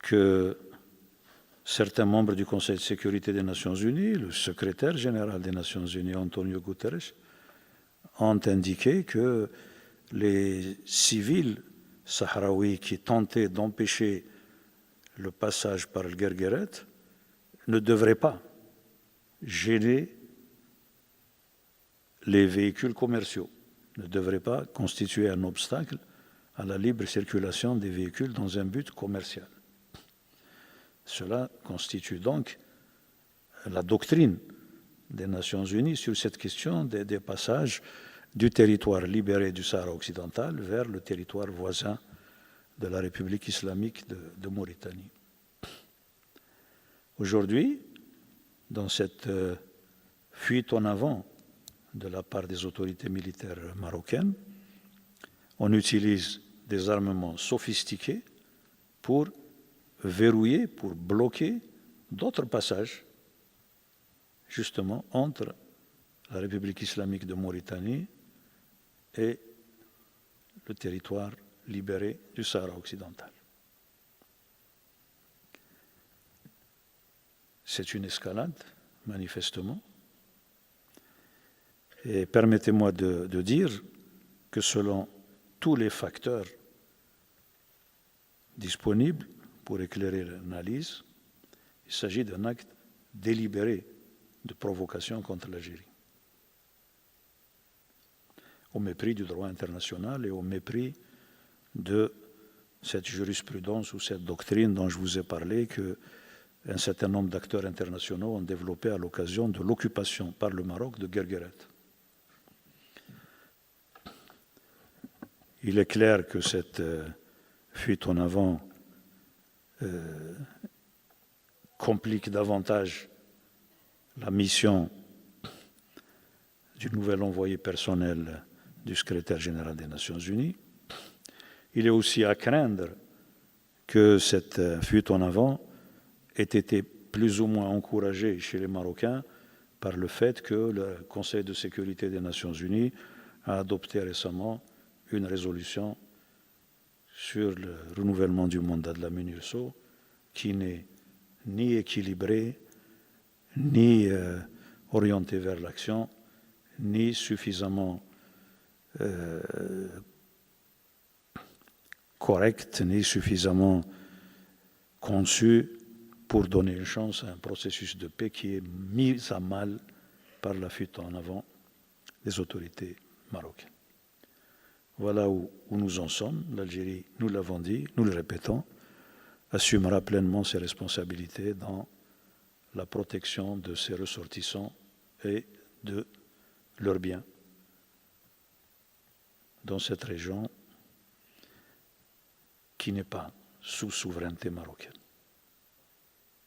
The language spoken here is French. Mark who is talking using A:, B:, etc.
A: que certains membres du Conseil de sécurité des Nations Unies, le secrétaire général des Nations Unies, Antonio Guterres, ont indiqué que les civils sahraouis qui tentaient d'empêcher le passage par le Guergueret ne devraient pas gêner les véhicules commerciaux, ne devraient pas constituer un obstacle à la libre circulation des véhicules dans un but commercial. Cela constitue donc la doctrine des Nations Unies sur cette question des passages du territoire libéré du Sahara occidental vers le territoire voisin de la République islamique de Mauritanie. Aujourd'hui, dans cette fuite en avant de la part des autorités militaires marocaines, on utilise des armements sophistiqués pour verrouiller, pour bloquer d'autres passages, justement, entre la République islamique de Mauritanie et le territoire libéré du Sahara occidental. C'est une escalade, manifestement. Et permettez-moi de dire que selon tous les facteurs disponibles pour éclairer l'analyse, il s'agit d'un acte délibéré de provocation contre l'Algérie, au mépris du droit international et au mépris de cette jurisprudence ou cette doctrine dont je vous ai parlé qu'un certain nombre d'acteurs internationaux ont développé à l'occasion de l'occupation par le Maroc de Guergueret. Il est clair que cette fuite en avant complique davantage la mission du nouvel envoyé personnel du secrétaire général des Nations Unies. Il est aussi à craindre que cette fuite en avant ait été plus ou moins encouragée chez les Marocains par le fait que le Conseil de sécurité des Nations Unies a adopté récemment une résolution sur le renouvellement du mandat de la MINURSO qui n'est ni équilibrée, ni orientée vers l'action, ni suffisamment correcte, ni suffisamment conçue pour donner une chance à un processus de paix qui est mis à mal par la fuite en avant des autorités marocaines. Voilà où nous en sommes. L'Algérie, nous l'avons dit, nous le répétons, assumera pleinement ses responsabilités dans la protection de ses ressortissants et de leurs biens dans cette région qui n'est pas sous souveraineté marocaine.